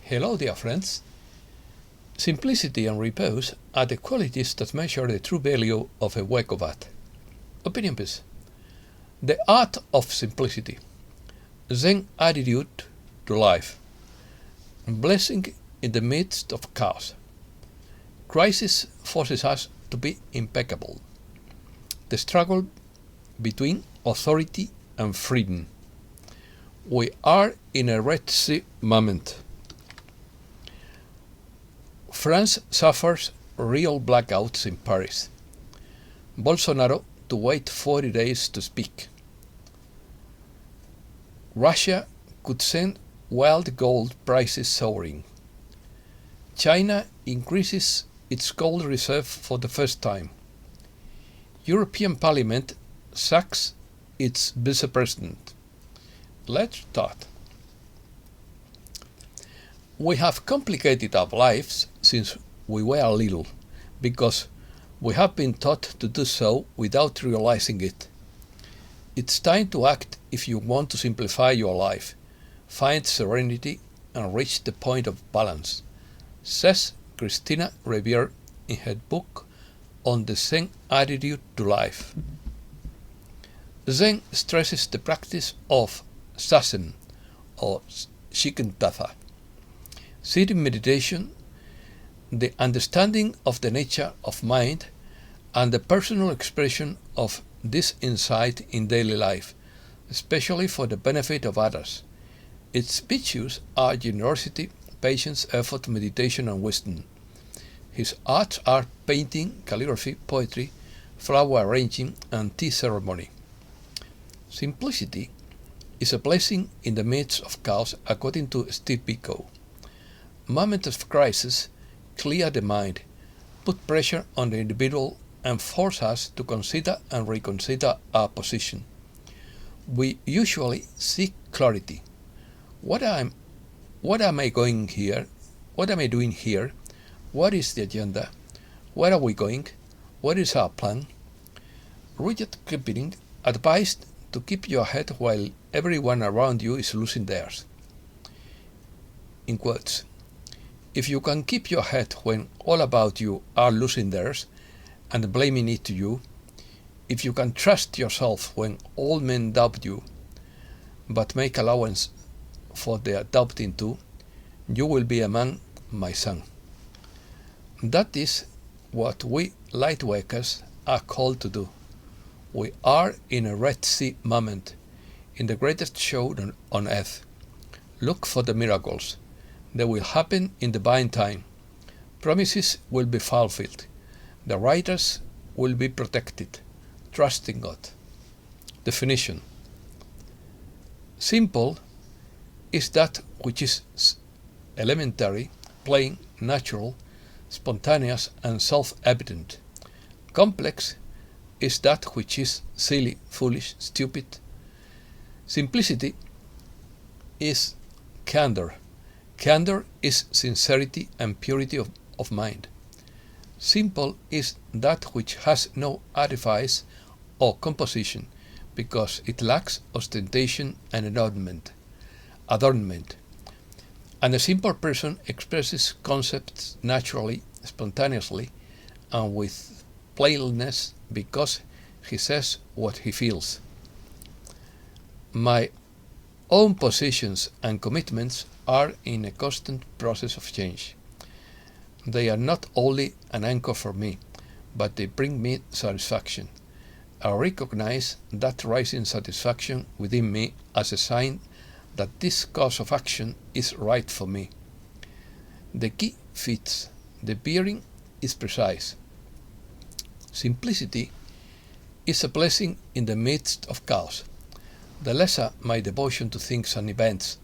Hello, dear friends. Simplicity and repose are the qualities that measure the true value of a work of art. Opinion piece. The art of simplicity. Zen attitude to life. Blessing in the midst of chaos. Crisis forces us to be impeccable. The struggle between authority and freedom. We are in a Red Sea moment. France suffers real blackouts in Paris. Bolsonaro to wait 40 days to speak. Russia could send wild gold prices soaring. China increases its gold reserve for the first time. European Parliament sacks its vice-president. Let's start. We have complicated our lives since we were little, because we have been taught to do so without realizing it. It's time to act if you want to simplify your life, find serenity, and reach the point of balance, says Christina Revere in her book on the Zen attitude to life. Zen stresses the practice of zazen, or shikantaza. Sitting meditation, the understanding of the nature of mind, and the personal expression of this insight in daily life, especially for the benefit of others. Its virtues are generosity, patience, effort, meditation, and wisdom. His arts are painting, calligraphy, poetry, flower arranging, and tea ceremony. Simplicity is a blessing in the midst of chaos, according to Steve Biko. Moments of crisis clear the mind, put pressure on the individual, and force us to consider and reconsider our position. We usually seek clarity. What am I going here? What am I doing here? What is the agenda? Where are we going? What is our plan? Rudyard Kipling advised to keep your head while everyone around you is losing theirs. In quotes, if you can keep your head when all about you are losing theirs and blaming it to you, if you can trust yourself when all men doubt you, but make allowance for their doubting too, you will be a man, my son. That is what we lightworkers are called to do. We are in a Red Sea moment, in the greatest show on earth. Look for the miracles. They will happen in divine time. Promises will be fulfilled. The writers will be protected. Trust in God. Definition. Simple is that which is elementary, plain, natural, spontaneous, and self-evident. Complex is that which is silly, foolish, stupid. Simplicity is candor. Candor is sincerity and purity of mind. Simple is that which has no artifice or composition, because it lacks ostentation and adornment. And a simple person expresses concepts naturally, spontaneously, and with plainness, because he says what he feels. My own positions and commitments are in a constant process of change. They are not only an anchor for me, but they bring me satisfaction. I recognize that rising satisfaction within me as a sign that this course of action is right for me. The key fits, the bearing is precise. Simplicity is a blessing in the midst of chaos. The lesser my devotion to things and events,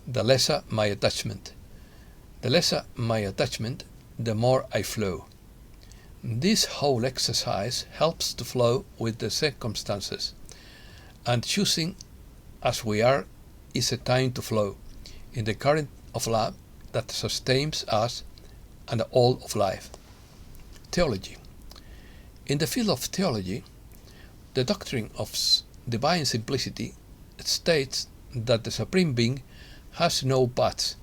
the lesser my attachment. The lesser my attachment, the more I flow. This whole exercise helps to flow with the circumstances, and choosing as we are is a time to flow in the current of love that sustains us and all of life. Theology. In the field of theology, the doctrine of divine simplicity states that the Supreme Being has no buts,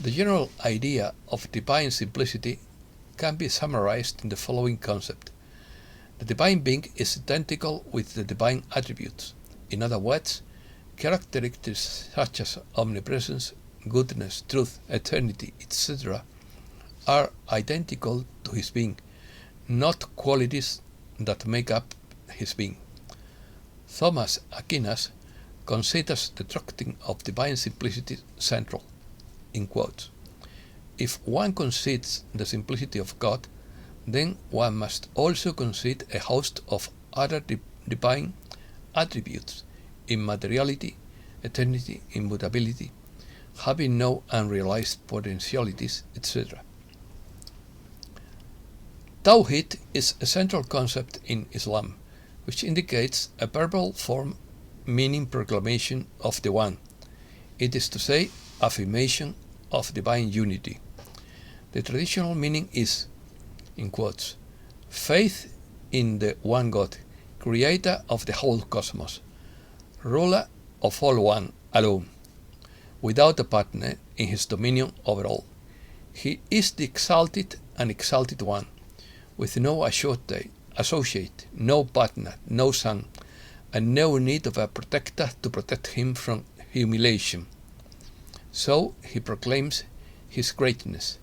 The general idea of divine simplicity can be summarized in the following concept. The divine being is identical with the divine attributes. In other words, characteristics such as omnipresence, goodness, truth, eternity, etc. are identical to his being, not qualities that make up his being. Thomas Aquinas considers the doctrine of divine simplicity central. In quotes, if one concedes the simplicity of God, then one must also concede a host of other divine attributes: immateriality, eternity, immutability, having no unrealized potentialities, etc. Tawhid is a central concept in Islam, which indicates a verbal form meaning proclamation of the One, it is to say, affirmation of divine unity. The traditional meaning is, in quotes, faith in the one God, creator of the whole cosmos, ruler of all one alone, without a partner in his dominion over all. He is the exalted and exalted one, with no associate, no partner, no son, and no need of a protector to protect him from humiliation. So he proclaims his greatness.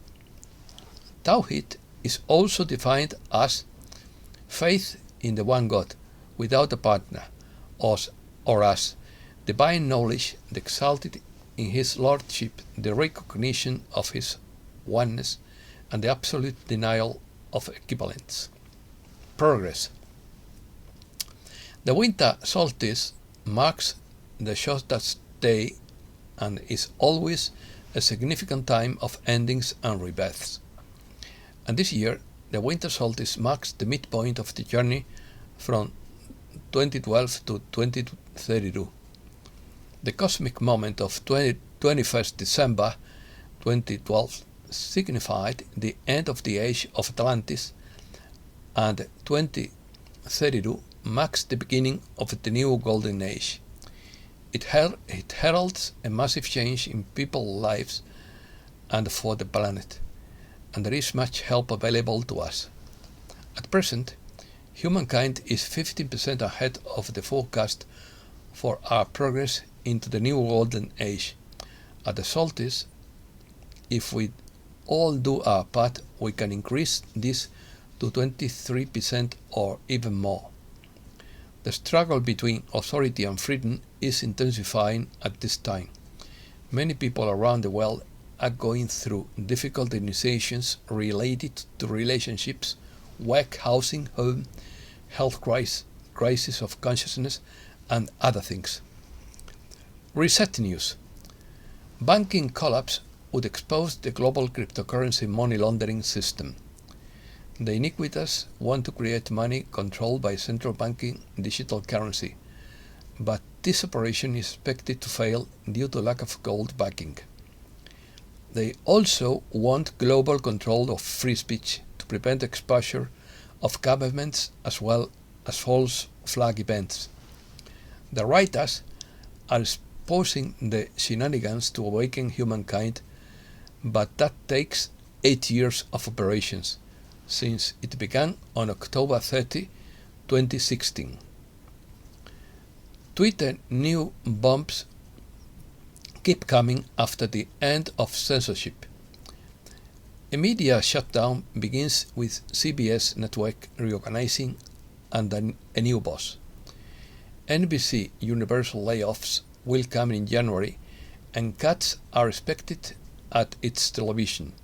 Tawhid is also defined as faith in the one God, without a partner, or as divine knowledge, the exalted in his lordship, the recognition of his oneness, and the absolute denial of equivalence. Progress. The winter solstice marks the shortest day and is always a significant time of endings and rebirths. And this year, the winter solstice marks the midpoint of the journey from 2012 to 2032. The cosmic moment of 21st December 2012 signified the end of the age of Atlantis, and 2032 marks the beginning of the new golden age. It heralds a massive change in people's lives and for the planet, and there is much help available to us. At present, humankind is 15% ahead of the forecast for our progress into the new golden age. At the solstice, if we all do our part, we can increase this to 23% or even more. The struggle between authority and freedom is intensifying at this time. Many people around the world are going through difficult initiations related to relationships, work, housing, home, health crisis of consciousness, and other things. Reset news. Banking collapse would expose the global cryptocurrency money laundering system. The iniquitous want to create money controlled by central banking digital currency, but this operation is expected to fail due to lack of gold backing. They also want global control of free speech to prevent exposure of governments as well as false flag events. The writers are exposing the shenanigans to awaken humankind, but that takes 8 years of operations, since it began on October 30, 2016. Twitter new bombs keep coming after the end of censorship. A media shutdown begins with CBS network reorganizing under a new boss. NBC Universal layoffs will come in January, and cuts are expected at its television.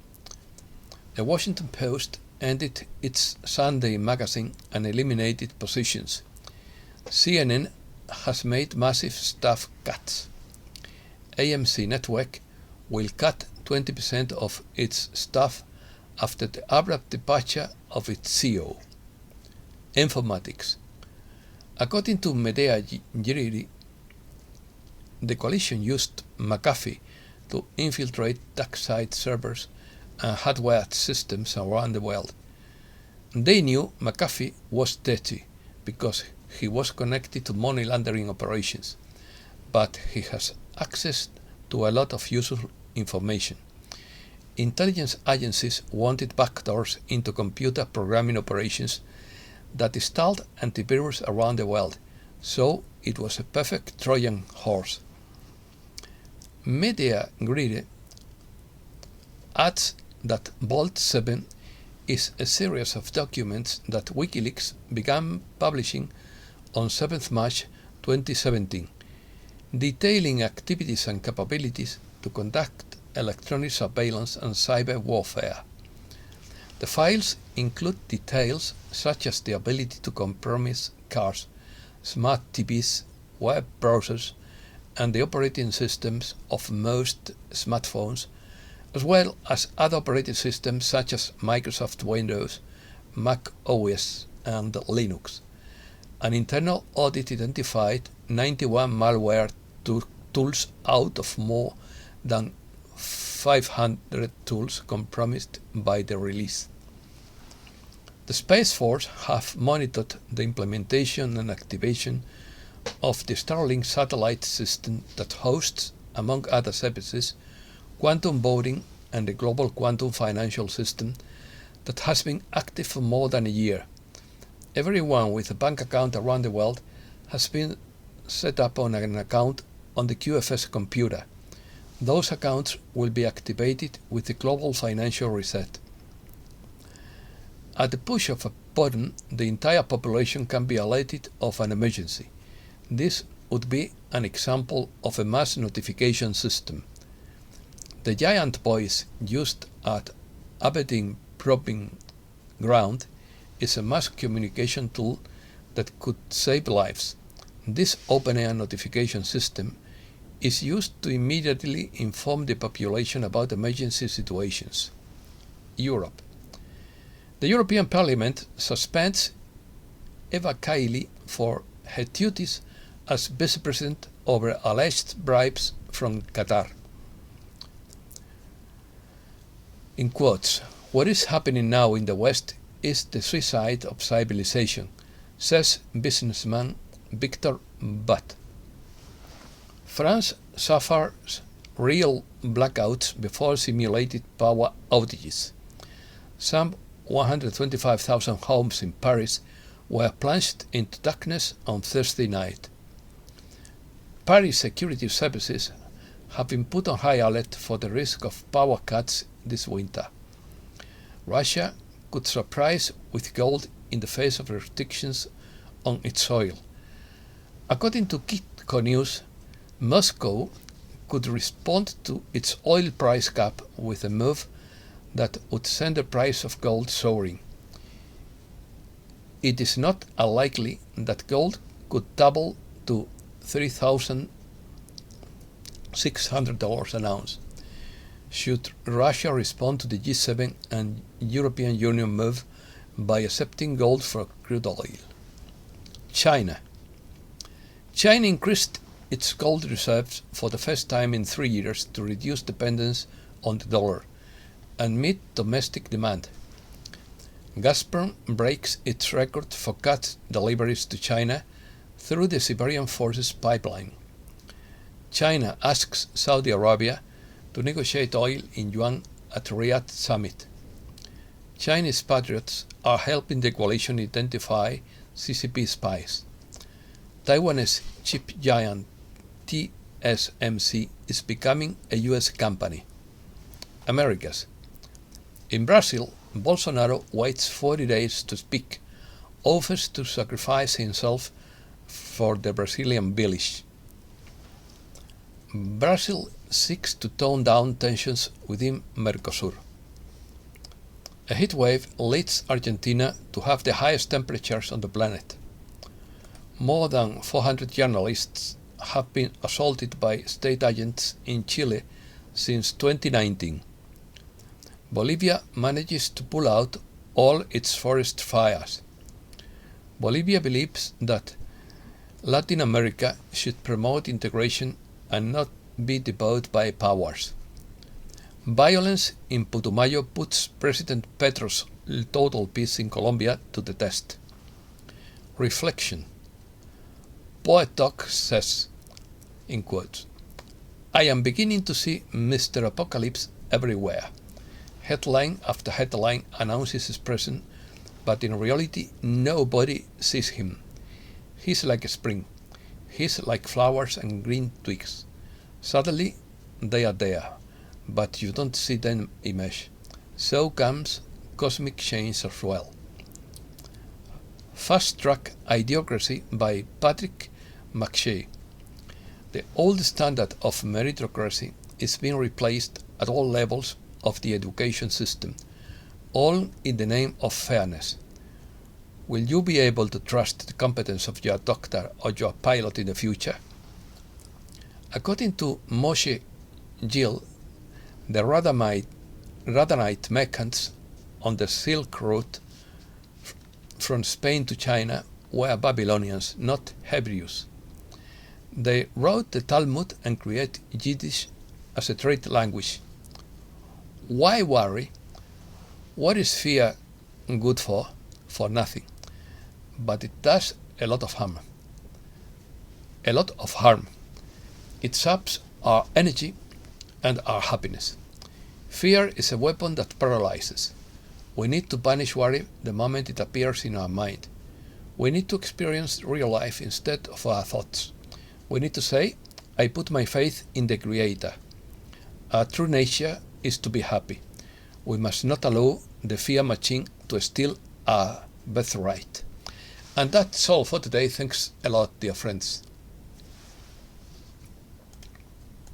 The Washington Post ended its Sunday magazine and eliminated positions. CNN has made massive staff cuts. AMC Network will cut 20% of its staff after the abrupt departure of its CEO. Informatics. According to Medea Giriri, the coalition used McAfee to infiltrate dark site servers and hardware systems around the world. They knew McAfee was dirty because he was connected to money laundering operations, but he has access to a lot of useful information. intelligence agencies wanted backdoors into computer programming operations that installed antivirus around the world, so it was a perfect Trojan horse. Media Greedy adds that Vault 7 is a series of documents that WikiLeaks began publishing on 7th March 2017, detailing activities and capabilities to conduct electronic surveillance and cyber warfare. The files include details such as the ability to compromise cars, smart TVs, web browsers, and the operating systems of most smartphones, as well as other operating systems such as Microsoft Windows, Mac OS, and Linux. An internal audit identified 91 malware tools out of more than 500 tools compromised by the release. The Space Force have monitored the implementation and activation of the Starlink satellite system that hosts, among other services, quantum voting and the global quantum financial system that has been active for more than a year. Everyone with a bank account around the world has been set up on an account on the QFS computer. Those accounts will be activated with the global financial reset. At the push of a button, the entire population can be alerted of an emergency. This would be an example of a mass notification system. The giant voice used at Aberdeen Proving Ground is a mass communication tool that could save lives. This open-air notification system is used to immediately inform the population about emergency situations. Europe. The European Parliament suspends Eva Kaili for her duties as Vice President over alleged bribes from Qatar. In quotes, "What is happening now in the West is the suicide of civilization," says businessman Victor Butt. France suffers real blackouts before simulated power outages. Some 125,000 homes in Paris were plunged into darkness on Thursday night. Paris security services have been put on high alert for the risk of power cuts this winter. Russia could surprise with gold in the face of restrictions on its oil. According to Kitco News, Moscow could respond to its oil price cap with a move that would send the price of gold soaring. It is not unlikely that gold could double to $3,600 an ounce should Russia respond to the G7 and European Union move by accepting gold for crude oil. China. China increased its gold reserves for the first time in 3 years to reduce dependence on the dollar and meet domestic demand. Gazprom breaks its record for gas deliveries to China through the Siberian Forces pipeline. China asks Saudi Arabia to negotiate oil in yuan at Riyadh summit. Chinese patriots are helping the coalition identify CCP spies. Taiwanese chip giant TSMC is becoming a US company. Americas. In Brazil, Bolsonaro waits 40 days to speak, offers to sacrifice himself for the Brazilian village. Brazil seeks to tone down tensions within Mercosur. A heat wave leads Argentina to have the highest temperatures on the planet. More than 400 journalists have been assaulted by state agents in Chile since 2019. Bolivia manages to pull out all its forest fires. Bolivia believes that Latin America should promote integration and not be devoured by powers. Violence in Putumayo puts President Petro's total peace in Colombia to the test. Reflection. Poet Talk says, in quotes, "I am beginning to see Mr. Apocalypse everywhere. Headline after headline announces his presence, but in reality nobody sees him. He's like a spring. He's like flowers and green twigs. Suddenly they are there, but you don't see them emerge. So comes cosmic change as well. Fast Track Idiocracy by Patrick McShay. The old standard of meritocracy is being replaced at all levels of the education system, all in the name of fairness. Will you be able to trust the competence of your doctor or your pilot in the future? According to Moshe Gil, the Radhanite merchants on the Silk Road from Spain to China were Babylonians, not Hebrews. They wrote the Talmud and created Yiddish as a trade language. Why worry? What is fear good for? For nothing. But it does a lot of harm. A lot of harm. It saps our energy and our happiness. Fear is a weapon that paralyzes. We need to banish worry the moment it appears in our mind. We need to experience real life instead of our thoughts. We need to say, I put my faith in the Creator. Our true nature is to be happy. We must not allow the fear machine to steal our birthright. And that's all for today. Thanks a lot, dear friends.